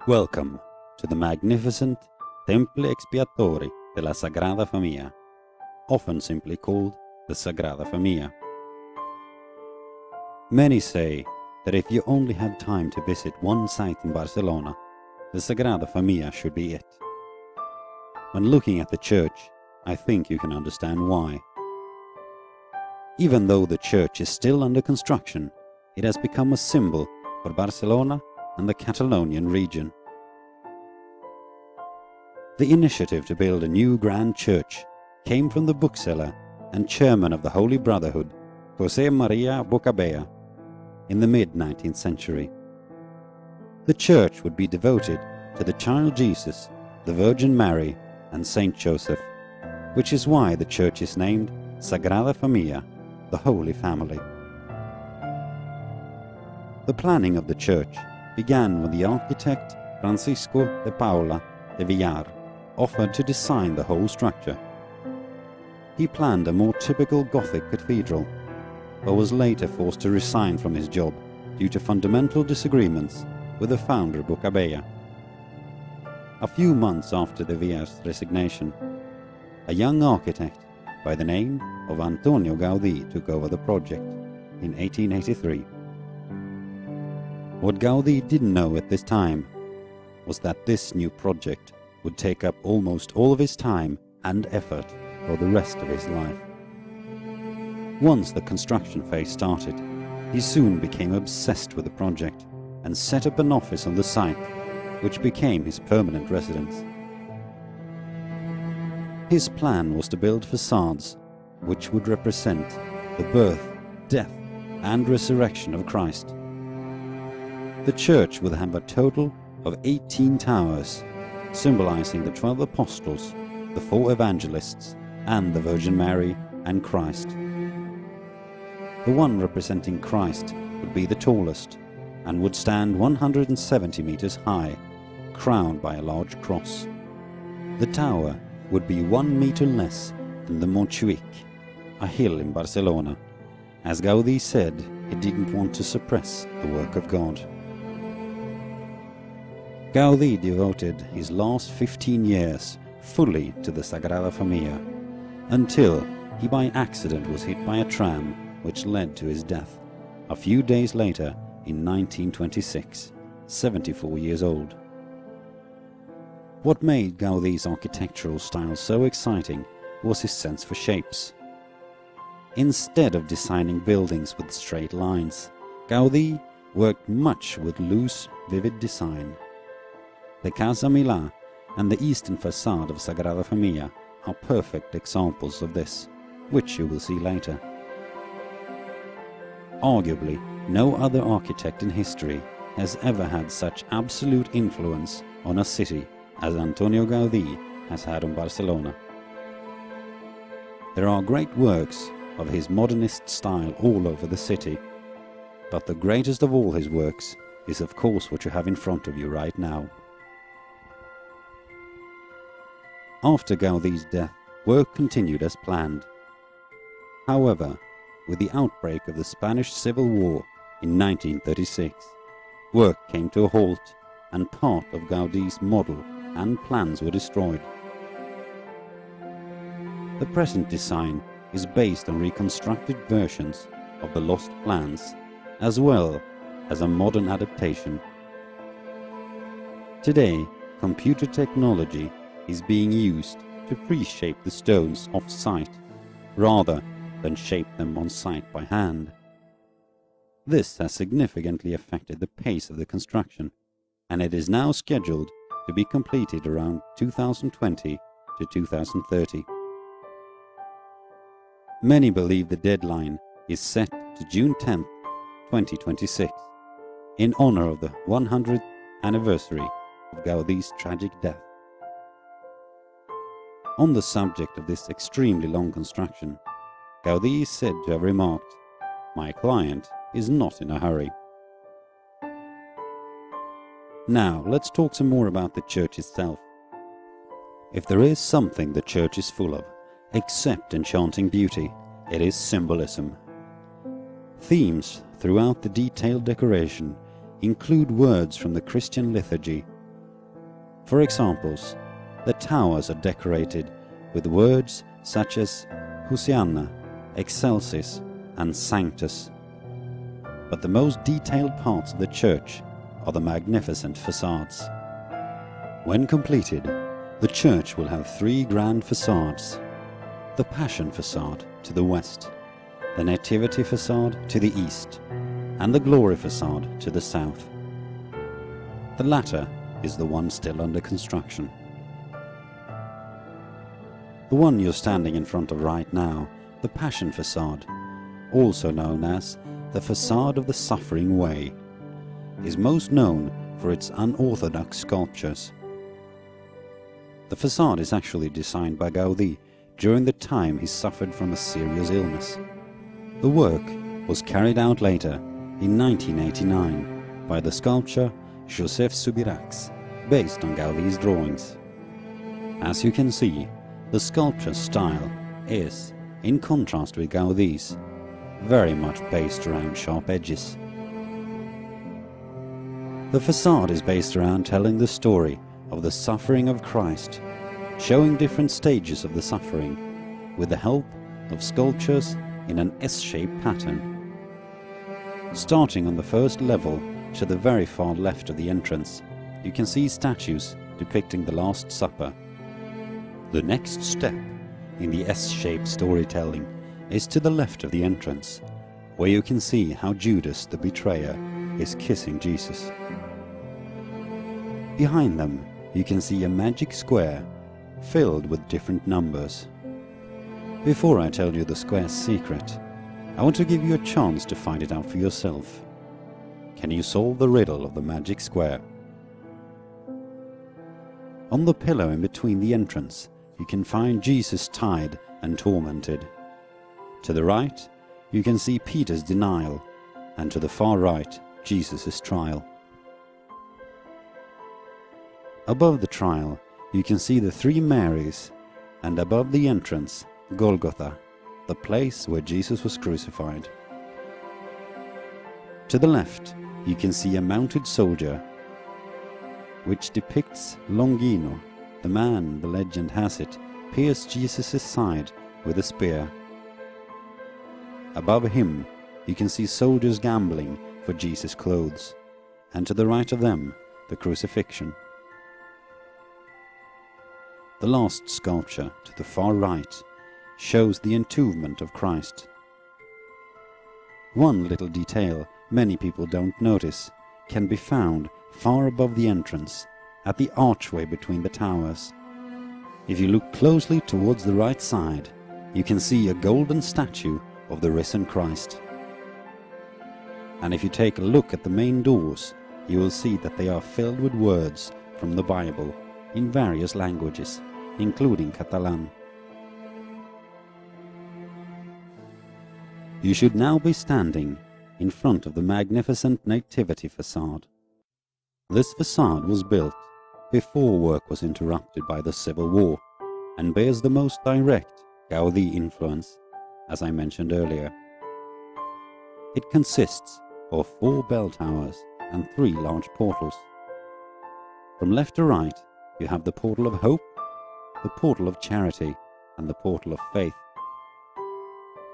Welcome to the magnificent Templi Expiatori della Sagrada Familia, often simply called the Sagrada Familia. Many say that if you only had time to visit one site in Barcelona, the Sagrada Familia should be it. When looking at the church, I think you can understand why. Even though the church is still under construction, it has become a symbol for Barcelona and the Catalonian region. The initiative to build a new grand church came from the bookseller and chairman of the Holy Brotherhood, José María Boccabella, in the mid-19th century. The church would be devoted to the child Jesus, the Virgin Mary, and Saint Joseph, which is why the church is named Sagrada Familia, the Holy Family. The planning of the church began when the architect Francisco de Paula de Villar offered to design the whole structure. He planned a more typical Gothic cathedral, but was later forced to resign from his job due to fundamental disagreements with the founder Boccabella. A few months after de Villar's resignation, a young architect by the name of Antonio Gaudí took over the project in 1883. What Gaudí didn't know at this time was that this new project would take up almost all of his time and effort for the rest of his life. Once the construction phase started, he soon became obsessed with the project and set up an office on the site, which became his permanent residence. His plan was to build facades which would represent the birth, death, and resurrection of Christ. The church would have a total of 18 towers, symbolizing the 12 apostles, the 4 evangelists, and the Virgin Mary and Christ. The one representing Christ would be the tallest and would stand 170 meters high, crowned by a large cross. The tower would be 1 meter less than the Montjuïc, a hill in Barcelona, as Gaudí said he didn't want to suppress the work of God. Gaudí devoted his last 15 years fully to the Sagrada Familia, until he by accident was hit by a tram which led to his death a few days later in 1926, 74 years old. What made Gaudí's architectural style so exciting was his sense for shapes. Instead of designing buildings with straight lines, Gaudí worked much with loose, vivid design. The Casa Milà and the eastern facade of Sagrada Familia are perfect examples of this, which you will see later. Arguably, no other architect in history has ever had such absolute influence on a city as Antonio Gaudí has had on Barcelona. There are great works of his modernist style all over the city, but the greatest of all his works is of course what you have in front of you right now. After Gaudí's death, work continued as planned. However, with the outbreak of the Spanish Civil War in 1936, work came to a halt and part of Gaudí's model and plans were destroyed. The present design is based on reconstructed versions of the lost plans, as well as a modern adaptation. Today, computer technology is being used to pre-shape the stones off-site, rather than shape them on-site by hand. This has significantly affected the pace of the construction, and it is now scheduled to be completed around 2020 to 2030. Many believe the deadline is set to June 10, 2026, in honor of the 100th anniversary of Gaudí's tragic death. On the subject of this extremely long construction, Gaudí is said to have remarked, "My client is not in a hurry." Now, let's talk some more about the church itself. If there is something the church is full of, except enchanting beauty, it is symbolism. Themes throughout the detailed decoration include words from the Christian liturgy For examples, the towers are decorated with words such as Hosianna, Excelsis, and Sanctus. But the most detailed parts of the church are the magnificent facades. When completed, the church will have 3 grand facades: the Passion facade to the west, the Nativity facade to the east, and the Glory facade to the south. The latter is the one still under construction. The one you're standing in front of right now, the Passion facade, also known as the Facade of the Suffering Way, is most known for its unorthodox sculptures. The facade is actually designed by Gaudí during the time he suffered from a serious illness. The work was carried out later, in 1989, by the sculptor Joseph Subirachs, based on Gaudí's drawings. As you can see, the sculpture style is, in contrast with Gaudí's, very much based around sharp edges. The facade is based around telling the story of the suffering of Christ, showing different stages of the suffering, with the help of sculptures in an S-shaped pattern. Starting on the first level to the very far left of the entrance, you can see statues depicting the Last Supper. The next step in the S-shaped storytelling is to the left of the entrance, where you can see how Judas the betrayer is kissing Jesus. Behind them, you can see a magic square filled with different numbers. Before I tell you the square's secret, I want to give you a chance to find it out for yourself. Can you solve the riddle of the magic square? On the pillar in between the entrance, you can find Jesus tied and tormented. To the right, you can see Peter's denial, and to the far right, Jesus' trial. Above the trial, you can see the 3 Marys, and above the entrance, Golgotha, the place where Jesus was crucified. To the left, you can see a mounted soldier, which depicts Longino, the man, the legend has it, pierced Jesus' side with a spear. Above him, you can see soldiers gambling for Jesus' clothes, and to the right of them, the crucifixion. The last sculpture, to the far right, shows the entombment of Christ. One little detail many people don't notice can be found far above the entrance, at the archway between the towers. If you look closely towards the right side, you can see a golden statue of the risen Christ. And if you take a look at the main doors, you will see that they are filled with words from the Bible in various languages, including Catalan. You should now be standing in front of the magnificent Nativity facade. This facade was built before work was interrupted by the Civil War, and bears the most direct Gaudí influence, as I mentioned earlier. It consists of 4 bell towers and 3 large portals. From left to right, you have the Portal of Hope, the Portal of Charity, and the Portal of Faith.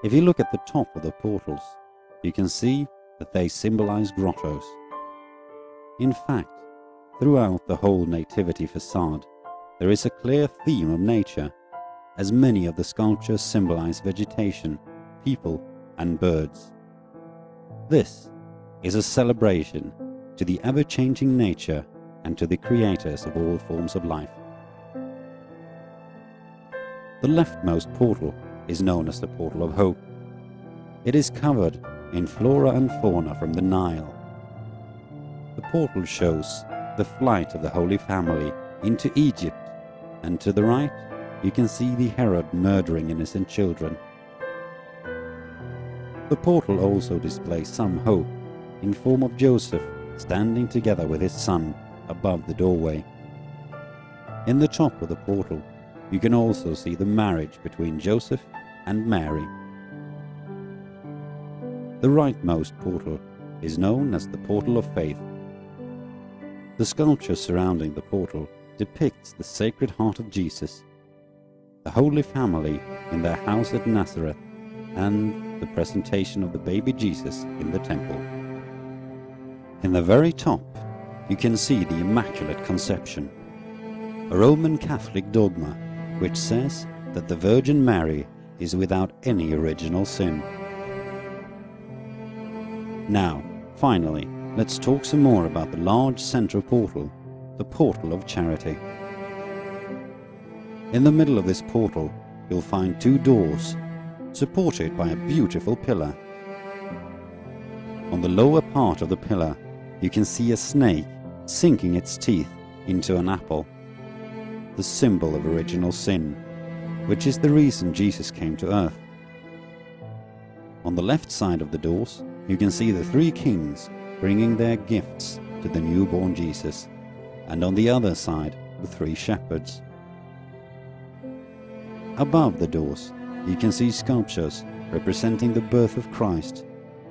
If you look at the top of the portals, you can see that they symbolize grottos. In fact, throughout the whole Nativity facade, there is a clear theme of nature, as many of the sculptures symbolize vegetation, people, and birds. This is a celebration to the ever-changing nature and to the creators of all forms of life. The leftmost portal is known as the Portal of Hope. It is covered in flora and fauna from the Nile. The portal shows the flight of the Holy Family into Egypt, and to the right you can see the Herod murdering innocent children. The portal also displays some hope in form of Joseph standing together with his son above the doorway. In the top of the portal you can also see the marriage between Joseph and Mary. The rightmost portal is known as the Portal of Faith. The sculptures surrounding the portal depicts the Sacred Heart of Jesus, the Holy Family in their house at Nazareth, and the presentation of the baby Jesus in the temple. In the very top, you can see the Immaculate Conception, a Roman Catholic dogma which says that the Virgin Mary is without any original sin. Now, finally, let's talk some more about the large central portal, the Portal of Charity. In the middle of this portal, you'll find two doors, supported by a beautiful pillar. On the lower part of the pillar, you can see a snake sinking its teeth into an apple, the symbol of original sin, which is the reason Jesus came to earth. On the left side of the doors, you can see the three kings bringing their gifts to the newborn Jesus, and on the other side, the three shepherds. Above the doors, you can see sculptures representing the birth of Christ,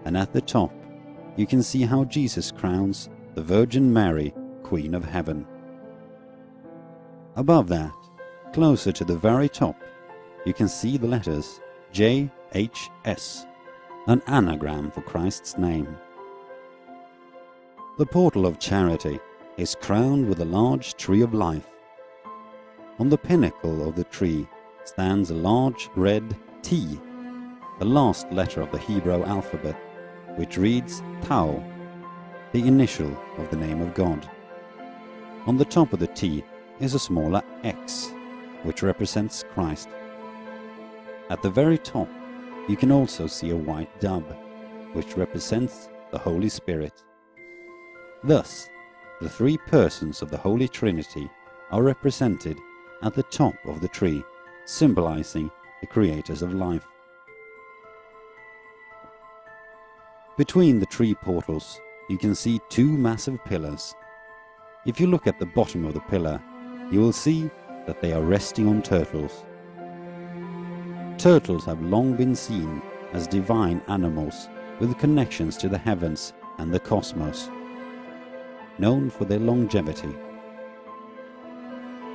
and at the top, you can see how Jesus crowns the Virgin Mary, Queen of Heaven. Above that, closer to the very top, you can see the letters JHS, an anagram for Christ's name. The Portal of Charity is crowned with a large tree of life. On the pinnacle of the tree stands a large red T, the last letter of the Hebrew alphabet, which reads Tau, the initial of the name of God. On the top of the T is a smaller X, which represents Christ. At the very top, you can also see a white dove, which represents the Holy Spirit. Thus, the three persons of the Holy Trinity are represented at the top of the tree, symbolizing the creators of life. Between the tree portals, you can see two massive pillars. If you look at the bottom of the pillar, you will see that they are resting on turtles. Turtles have long been seen as divine animals with connections to the heavens and the cosmos, known for their longevity.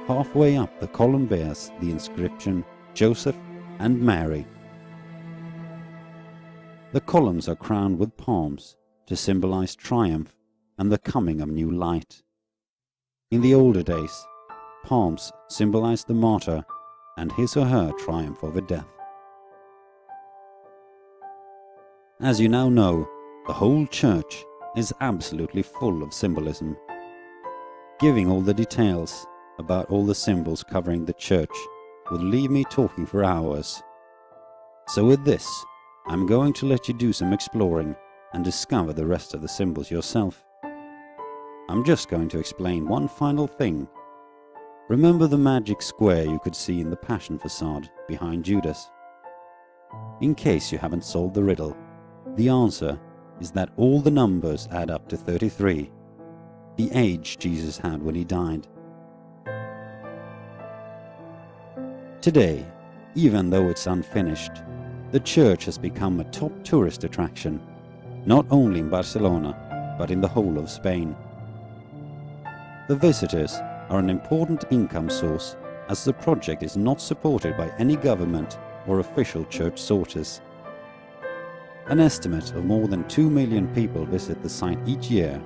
Halfway up the column bears the inscription Joseph and Mary. The columns are crowned with palms to symbolize triumph and the coming of new light. In the older days, palms symbolized the martyr and his or her triumph over death. As you now know, the whole church is absolutely full of symbolism. Giving all the details about all the symbols covering the church would leave me talking for hours. So with this, I'm going to let you do some exploring and discover the rest of the symbols yourself. I'm just going to explain one final thing. Remember the magic square you could see in the Passion facade behind Judas? In case you haven't solved the riddle, the answer is that all the numbers add up to 33, the age Jesus had when he died. Today, even though it's unfinished, the church has become a top tourist attraction, not only in Barcelona, but in the whole of Spain. The visitors are an important income source, as the project is not supported by any government or official church sources. An estimate of more than 2 million people visit the site each year,